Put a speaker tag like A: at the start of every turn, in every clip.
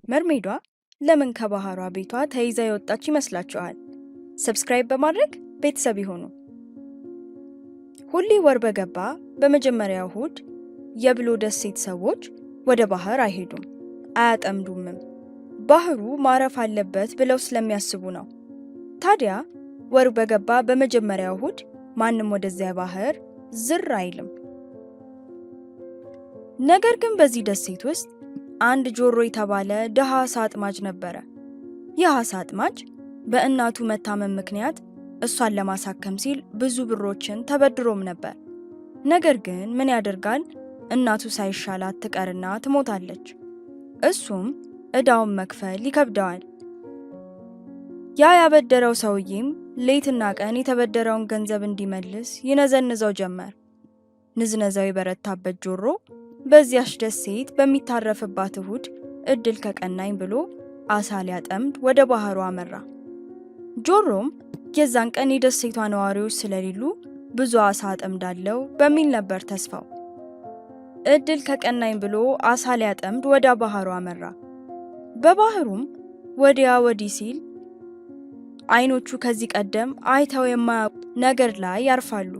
A: መርሜዷ ለምን ከባህሯ ቤቷ ተይዛ የወጣች ይመስላችኋል? ሰብስክራይብ በማድረግ ቤተሰብ ይሁኑ። ሁሌ ወር በገባ በመጀመሪያው እሁድ የብሎ ደሴት ሰዎች ወደ ባህር አይሄዱም፣ አያጠምዱምም። ባህሩ ማረፍ አለበት ብለው ስለሚያስቡ ነው። ታዲያ ወር በገባ በመጀመሪያው እሁድ ማንም ወደዚያ ባህር ዝር አይልም። ነገር ግን በዚህ ደሴት ውስጥ አንድ ጆሮ የተባለ ደሃ ዓሣ አጥማጅ ነበረ። ይህ ዓሣ አጥማጅ በእናቱ መታመም ምክንያት እሷን ለማሳከም ሲል ብዙ ብሮችን ተበድሮም ነበር። ነገር ግን ምን ያደርጋል፣ እናቱ ሳይሻላት ትቀርና ትሞታለች። እሱም ዕዳውን መክፈል ይከብደዋል። ያ ያበደረው ሰውዬም ሌትና ቀን የተበደረውን ገንዘብ እንዲመልስ ይነዘንዘው ጀመር። ንዝነዛው የበረታበት ጆሮ በዚያች ደሴት በሚታረፍባት እሁድ እድል ከቀናኝ ብሎ ዓሣ ሊያጠምድ ወደ ባህሩ አመራ። ጆሮም የዛን ቀን የደሴቷ ነዋሪዎች ስለሌሉ ብዙ ዓሣ አጠምዳለሁ በሚል ነበር ተስፋው። እድል ከቀናኝ ብሎ ዓሣ ሊያጠምድ ወደ ባህሩ አመራ። በባህሩም ወዲያ ወዲህ ሲል አይኖቹ ከዚህ ቀደም አይተው የማያውቁ ነገር ላይ ያርፋሉ።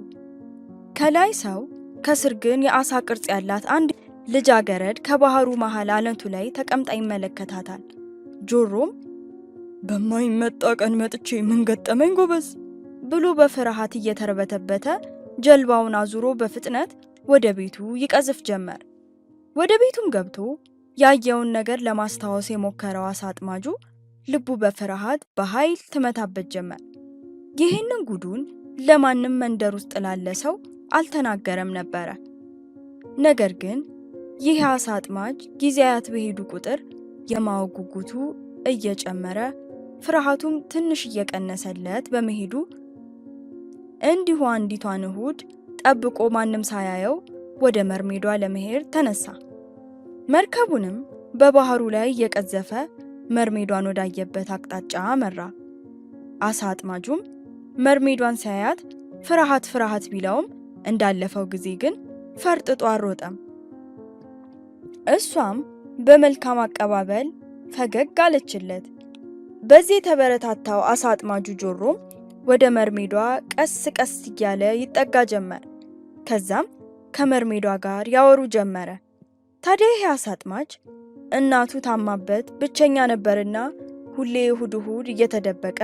A: ከላይ ሰው ከስር ግን የዓሣ ቅርጽ ያላት አንድ ልጃገረድ ከባህሩ መሃል አለቱ ላይ ተቀምጣ ይመለከታታል። ጆሮም በማይመጣ ቀን መጥቼ ምን ገጠመኝ ጎበዝ ብሎ በፍርሃት እየተርበተበተ ጀልባውን አዙሮ በፍጥነት ወደ ቤቱ ይቀዝፍ ጀመር። ወደ ቤቱም ገብቶ ያየውን ነገር ለማስታወስ የሞከረው ዓሣ አጥማጁ ልቡ በፍርሃት በኃይል ትመታበት ጀመር። ይህንን ጉዱን ለማንም መንደር ውስጥ ላለ ሰው አልተናገረም ነበረ። ነገር ግን ይህ ዓሣ አጥማጅ ጊዜያት በሄዱ ቁጥር የማወቅ ጉጉቱ እየጨመረ ፍርሃቱም ትንሽ እየቀነሰለት በመሄዱ እንዲሁ አንዲቷን እሁድ ጠብቆ ማንም ሳያየው ወደ መርሜዷ ለመሄድ ተነሳ። መርከቡንም በባህሩ ላይ እየቀዘፈ መርሜዷን ወዳየበት አቅጣጫ አመራ። ዓሣ አጥማጁም መርሜዷን ሲያያት ፍርሃት ቢለውም እንዳለፈው ጊዜ ግን ፈርጥጦ አልሮጠም። እሷም በመልካም አቀባበል ፈገግ አለችለት። በዚህ የተበረታታው ዓሣ አጥማጁ ጆሮም ወደ መርሜዷ ቀስ ቀስ እያለ ይጠጋ ጀመር። ከዛም ከመርሜዷ ጋር ያወሩ ጀመረ። ታዲያ ይህ ዓሣ አጥማጅ እናቱ ታማበት ብቸኛ ነበርና ሁሌ እሁድ እሁድ እየተደበቀ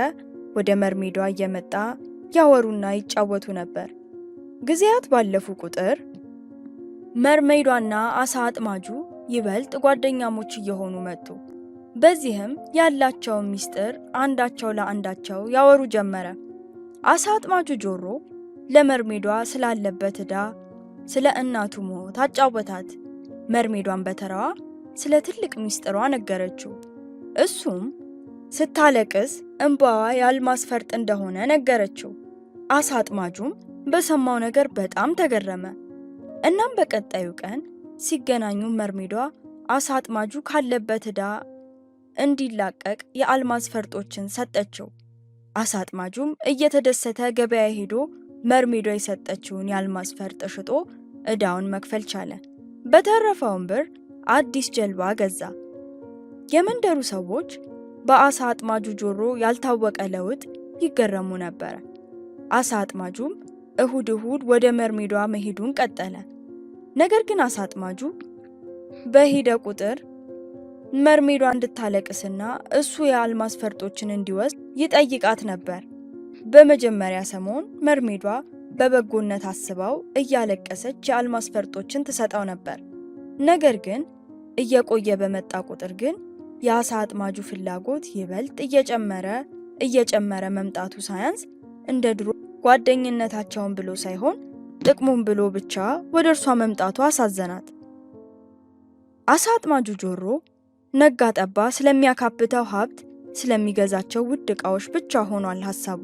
A: ወደ መርሜዷ እየመጣ ያወሩና ይጫወቱ ነበር። ጊዜያት ባለፉ ቁጥር መርሜዷና ዓሣ አጥማጁ ይበልጥ ጓደኛሞች እየሆኑ መጡ። በዚህም ያላቸውን ምስጢር አንዳቸው ለአንዳቸው ያወሩ ጀመረ። ዓሣ አጥማጁ ጆሮ ለመርሜዷ ስላለበት ዕዳ፣ ስለ እናቱ ሞት አጫወታት። መርሜዷን በተራዋ ስለ ትልቅ ምስጢሯ ነገረችው። እሱም ስታለቅስ እንባዋ የአልማዝ ፈርጥ እንደሆነ ነገረችው። ዓሣ አጥማጁም በሰማው ነገር በጣም ተገረመ። እናም በቀጣዩ ቀን ሲገናኙ መርሜዷ ዓሣ አጥማጁ ካለበት ዕዳ እንዲላቀቅ የአልማዝ ፈርጦችን ሰጠችው። ዓሣ አጥማጁም እየተደሰተ ገበያ ሄዶ መርሜዷ የሰጠችውን የአልማዝ ፈርጥ ሽጦ ዕዳውን መክፈል ቻለ። በተረፈውን ብር አዲስ ጀልባ ገዛ። የመንደሩ ሰዎች በዓሣ አጥማጁ ጆሮ ያልታወቀ ለውጥ ይገረሙ ነበር። ዓሣ አጥማጁም እሁድ እሁድ ወደ መርሜዷ መሄዱን ቀጠለ። ነገር ግን ዓሣ አጥማጁ በሄደ ቁጥር መርሜዷ እንድታለቅስና እሱ የአልማዝ ፈርጦችን እንዲወስድ ይጠይቃት ነበር። በመጀመሪያ ሰሞን መርሜዷ በበጎነት አስባው እያለቀሰች የአልማዝ ፈርጦችን ትሰጠው ነበር። ነገር ግን እየቆየ በመጣ ቁጥር ግን የዓሣ አጥማጁ ፍላጎት ይበልጥ እየጨመረ መምጣቱ ሳያንስ እንደ ድሮ ጓደኝነታቸውን ብሎ ሳይሆን ጥቅሙን ብሎ ብቻ ወደ እርሷ መምጣቱ አሳዘናት። ዓሣ አጥማጁ ጆሮ ነጋ ጠባ ስለሚያካብተው ሀብት፣ ስለሚገዛቸው ውድ ዕቃዎች ብቻ ሆኗል ሐሳቡ።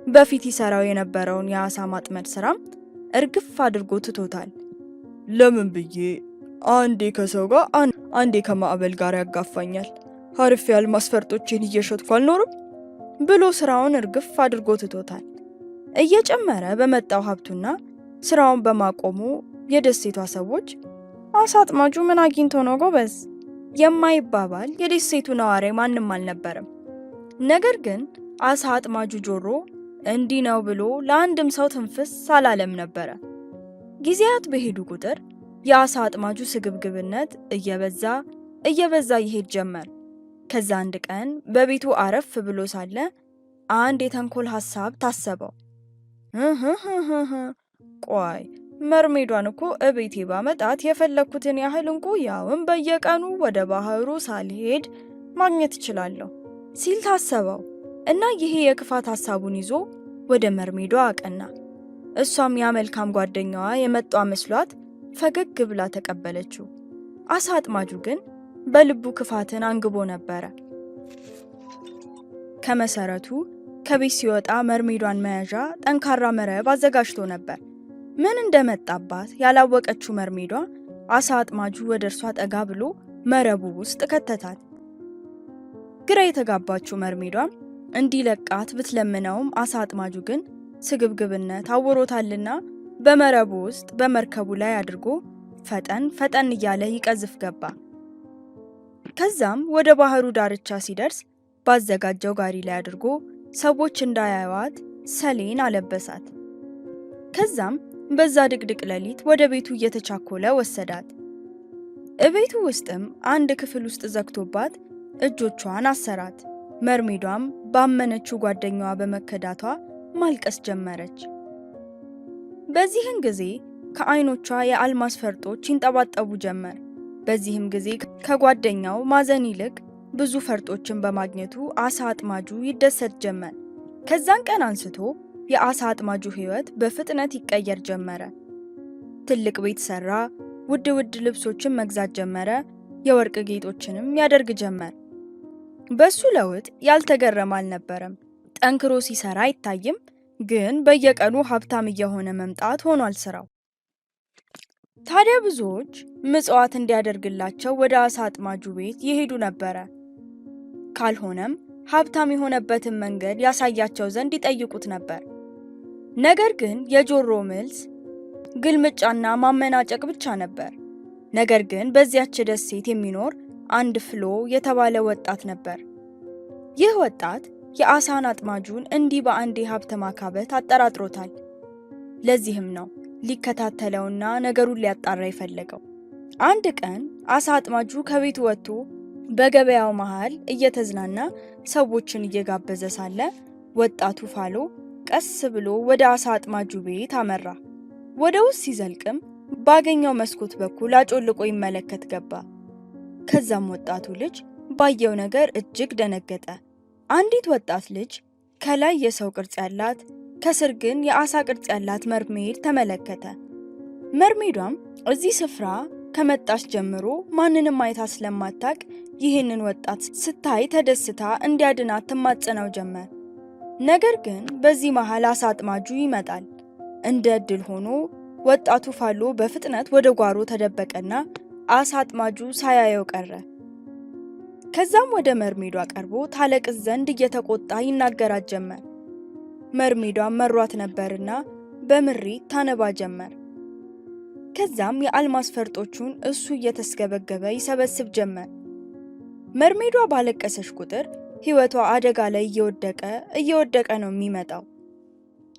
A: በፊት ይሰራው የነበረውን የዓሣ ማጥመድ ስራም እርግፍ አድርጎ ትቶታል።
B: ለምን ብዬ አንዴ ከሰው ጋር አንዴ ከማዕበል ጋር ያጋፋኛል፣ አርፌ የአልማዝ ፈርጦቼን እየሸጥኩ አልኖርም
A: ብሎ ስራውን እርግፍ አድርጎ ትቶታል። እየጨመረ በመጣው ሀብቱና ስራውን በማቆሙ የደሴቷ ሰዎች ዓሣ አጥማጁ ምን አግኝቶ ነው ጎበዝ የማይባባል የደሴቱ ነዋሪ ማንም አልነበረም። ነገር ግን አሳ አጥማጁ ጆሮ እንዲህ ነው ብሎ ለአንድም ሰው ትንፍስ አላለም ነበረ። ጊዜያት በሄዱ ቁጥር የአሳ አጥማጁ ስግብግብነት እየበዛ ይሄድ ጀመር። ከዛ አንድ ቀን በቤቱ አረፍ ብሎ ሳለ አንድ የተንኮል ሐሳብ ታሰበው። ቆይ መርሜዷን እኮ እቤቴ ባመጣት የፈለኩትን ያህል እንቁ ያውም በየቀኑ ወደ ባህሩ ሳልሄድ ማግኘት እችላለሁ ሲል ታሰበው እና ይሄ የክፋት ሐሳቡን ይዞ ወደ መርሜዷ አቀና። እሷም ያ መልካም ጓደኛዋ የመጣ መስሏት ፈገግ ብላ ተቀበለችው። አሳ አጥማጁ ግን በልቡ ክፋትን አንግቦ ነበረ። ከመሰረቱ ከቤት ሲወጣ መርሜዷን መያዣ ጠንካራ መረብ አዘጋጅቶ ነበር። ምን እንደመጣባት ያላወቀችው መርሜዷ አሳ አጥማጁ ወደ እርሷ ጠጋ ብሎ መረቡ ውስጥ ከተታት። ግራ የተጋባችው መርሜዷም እንዲለቃት ብትለምነውም አሳ አጥማጁ ግን ስግብግብነት አውሮታልና በመረቡ ውስጥ በመርከቡ ላይ አድርጎ ፈጠን እያለ ይቀዝፍ ገባ። ከዛም ወደ ባህሩ ዳርቻ ሲደርስ ባዘጋጀው ጋሪ ላይ አድርጎ ሰዎች እንዳያዩዋት ሰሌን አለበሳት። ከዛም በዛ ድቅድቅ ሌሊት ወደ ቤቱ እየተቻኮለ ወሰዳት። እቤቱ ውስጥም አንድ ክፍል ውስጥ ዘግቶባት እጆቿን አሰራት። መርሜዷም ባመነችው ጓደኛዋ በመከዳቷ ማልቀስ ጀመረች። በዚህን ጊዜ ከዓይኖቿ የአልማዝ ፈርጦች ይንጠባጠቡ ጀመር። በዚህም ጊዜ ከጓደኛው ማዘን ይልቅ ብዙ ፈርጦችን በማግኘቱ አሳ አጥማጁ ይደሰት ጀመር። ከዛን ቀን አንስቶ የአሳ አጥማጁ ሕይወት በፍጥነት ይቀየር ጀመረ። ትልቅ ቤት ሰራ፣ ውድ ልብሶችን መግዛት ጀመረ፣ የወርቅ ጌጦችንም ያደርግ ጀመር። በሱ ለውጥ ያልተገረመ አልነበረም። ጠንክሮ ሲሰራ አይታይም፣ ግን በየቀኑ ሀብታም እየሆነ መምጣት ሆኗል ስራው። ታዲያ ብዙዎች ምጽዋት እንዲያደርግላቸው ወደ አሳ አጥማጁ ቤት ይሄዱ ነበረ። ካልሆነም ሀብታም የሆነበትን መንገድ ያሳያቸው ዘንድ ይጠይቁት ነበር። ነገር ግን የጆሮ መልስ ግልምጫና ማመናጨቅ ብቻ ነበር። ነገር ግን በዚያች ደሴት የሚኖር አንድ ፍሎ የተባለ ወጣት ነበር። ይህ ወጣት የአሳን አጥማጁን እንዲህ በአንዴ ሀብት ማካበት አጠራጥሮታል። ለዚህም ነው ሊከታተለውና ነገሩን ሊያጣራ የፈለገው። አንድ ቀን አሳ አጥማጁ ከቤቱ ወጥቶ በገበያው መሃል እየተዝናና ሰዎችን እየጋበዘ ሳለ ወጣቱ ፋሎ ቀስ ብሎ ወደ አሳ አጥማጁ ቤት አመራ። ወደ ውስጥ ሲዘልቅም ባገኘው መስኮት በኩል አጮልቆ ይመለከት ገባ። ከዛም ወጣቱ ልጅ ባየው ነገር እጅግ ደነገጠ። አንዲት ወጣት ልጅ ከላይ የሰው ቅርጽ ያላት ከስር ግን የአሳ ቅርጽ ያላት መርሜድ ተመለከተ። መርሜዷም እዚህ ስፍራ ከመጣች ጀምሮ ማንንም አይታ ስለማታቅ ይህንን ወጣት ስታይ ተደስታ እንዲያድናት ትማጸነው ጀመር። ነገር ግን በዚህ መሃል አሳ አጥማጁ ይመጣል። እንደ ዕድል ሆኖ ወጣቱ ፋሎ በፍጥነት ወደ ጓሮ ተደበቀና አሳ አጥማጁ ሳያየው ቀረ። ከዛም ወደ መርሜዷ ቀርቦ ታለቅስ ዘንድ እየተቆጣ ይናገራት ጀመር። መርሜዷም መሯት ነበርና በምሬት ታነባ ጀመር። ከዛም የአልማዝ ፈርጦቹን እሱ እየተስገበገበ ይሰበስብ ጀመር። መርሜዷ ባለቀሰች ቁጥር ሕይወቷ አደጋ ላይ እየወደቀ ነው የሚመጣው።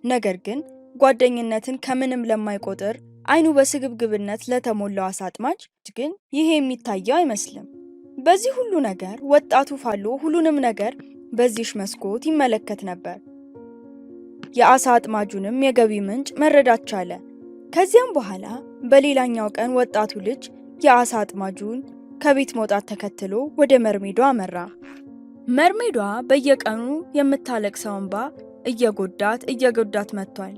A: ነገር ግን ጓደኝነትን ከምንም ለማይቆጥር አይኑ በስግብግብነት ለተሞላው አሳ አጥማጅ ግን ይሄ የሚታየው አይመስልም። በዚህ ሁሉ ነገር ወጣቱ ፋሎ ሁሉንም ነገር በዚህ መስኮት ይመለከት ነበር። የአሳ አጥማጁንም የገቢ ምንጭ መረዳት ቻለ። ከዚያም በኋላ በሌላኛው ቀን ወጣቱ ልጅ የአሳ አጥማጁን ከቤት መውጣት ተከትሎ ወደ መርሜዷ አመራ። መርሜዷ በየቀኑ የምታለቅሰው እንባ እየጎዳት መጥቷል።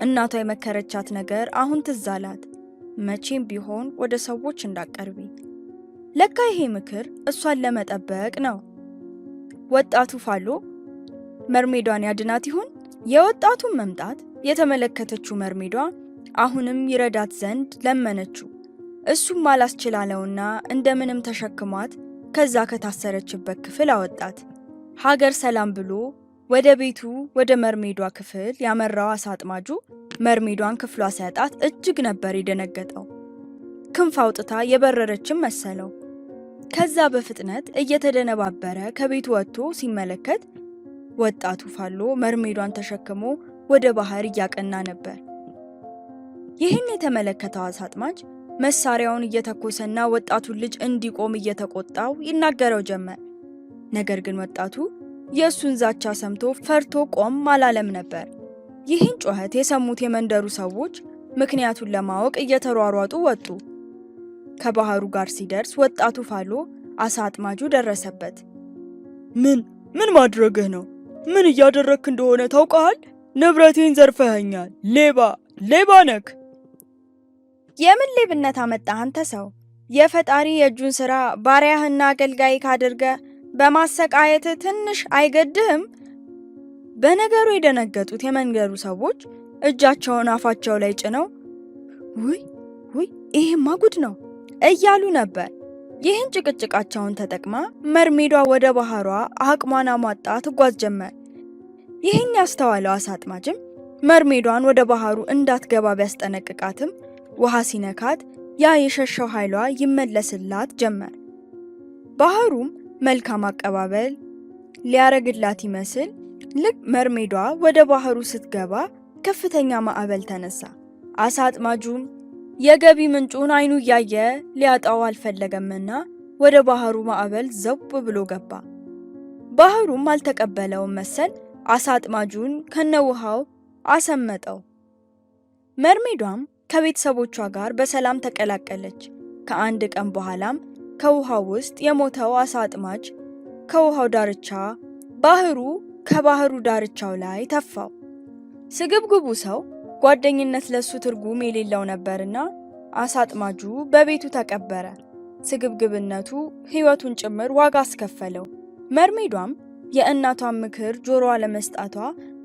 A: እናቷ የመከረቻት ነገር አሁን ትዝ አላት። መቼም ቢሆን ወደ ሰዎች እንዳቀርቢ። ለካ ይሄ ምክር እሷን ለመጠበቅ ነው። ወጣቱ ፋሎ መርሜዷን ያድናት ይሆን? የወጣቱን መምጣት የተመለከተችው መርሜዷ አሁንም ይረዳት ዘንድ ለመነችው። እሱም አላስችላለውና እንደምንም ተሸክሟት ከዛ ከታሰረችበት ክፍል አወጣት። ሀገር ሰላም ብሎ ወደ ቤቱ ወደ መርሜዷ ክፍል ያመራው አሳ አጥማጁ መርሜዷን ክፍሏ ሲያጣት እጅግ ነበር የደነገጠው። ክንፍ አውጥታ የበረረችም መሰለው። ከዛ በፍጥነት እየተደነባበረ ከቤቱ ወጥቶ ሲመለከት ወጣቱ ፋሎ መርሜዷን ተሸክሞ ወደ ባህር እያቀና ነበር። ይህን የተመለከተው አሳ አጥማጅ መሳሪያውን እየተኮሰና ወጣቱን ልጅ እንዲቆም እየተቆጣው ይናገረው ጀመር። ነገር ግን ወጣቱ የእሱን ዛቻ ሰምቶ ፈርቶ ቆም አላለም ነበር። ይህን ጩኸት የሰሙት የመንደሩ ሰዎች ምክንያቱን ለማወቅ እየተሯሯጡ ወጡ። ከባህሩ ጋር ሲደርስ ወጣቱ ፋሎ አሳ አጥማጁ ደረሰበት።
B: ምን ማድረግህ ነው? ምን እያደረግክ እንደሆነ ታውቃል? ንብረቴን ዘርፈኸኛል። ሌባ ነክ።
A: የምን ሌብነት አመጣህ አንተ ሰው? የፈጣሪ የእጁን ሥራ ባሪያህና አገልጋይ ካድርገ በማሰቃየት ትንሽ አይገድህም? በነገሩ የደነገጡት የመንደሩ ሰዎች እጃቸውን አፋቸው ላይ ጭነው ውይ ይሄማ ጉድ ነው እያሉ ነበር። ይህን ጭቅጭቃቸውን ተጠቅማ መርሜዷ ወደ ባህሯ አቅሟን አሟጣ ትጓዝ ጀመር። ይህን ያስተዋለው አሳ አጥማጅም መርሜዷን ወደ ባህሩ እንዳትገባ ቢያስጠነቅቃትም ውሃ ሲነካት ያ የሸሸው ኃይሏ ይመለስላት ጀመር። ባህሩም መልካም አቀባበል ሊያረግላት ይመስል ልክ መርሜዷ ወደ ባህሩ ስትገባ ከፍተኛ ማዕበል ተነሳ። አሳ አጥማጁም የገቢ ምንጩን አይኑ እያየ ሊያጣው አልፈለገምና ወደ ባህሩ ማዕበል ዘው ብሎ ገባ። ባህሩም አልተቀበለውም መሰል አሳ አጥማጁን ከነውሃው አሰመጠው። መርሜዷም ከቤተሰቦቿ ጋር በሰላም ተቀላቀለች። ከአንድ ቀን በኋላም ከውሃው ውስጥ የሞተው አሳ አጥማጅ ከውሃው ዳርቻ ከባህሩ ዳርቻው ላይ ተፋው። ስግብግቡ ሰው ጓደኝነት ለሱ ትርጉም የሌለው ነበርና አሳ አጥማጁ በቤቱ ተቀበረ። ስግብግብነቱ ሕይወቱን ጭምር ዋጋ አስከፈለው። መርሜዷም የእናቷን ምክር ጆሮዋ ለመስጣቷ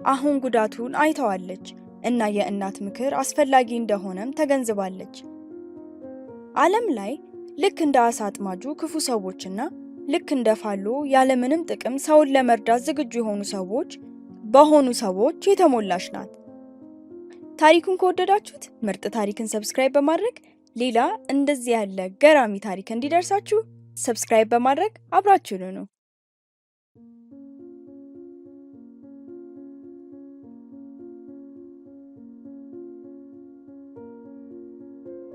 A: አሁን ጉዳቱን አይተዋለች እና የእናት ምክር አስፈላጊ እንደሆነም ተገንዝባለች። ዓለም ላይ ልክ እንደ አሳ አጥማጁ ክፉ ሰዎችና ልክ እንደ ፋሎ ያለምንም ጥቅም ሰውን ለመርዳት ዝግጁ የሆኑ ሰዎች የተሞላች ናት። ታሪኩን ከወደዳችሁት ምርጥ ታሪክን ሰብስክራይብ በማድረግ ሌላ እንደዚህ ያለ ገራሚ ታሪክ እንዲደርሳችሁ ሰብስክራይብ በማድረግ አብራችሁን ሁኑ።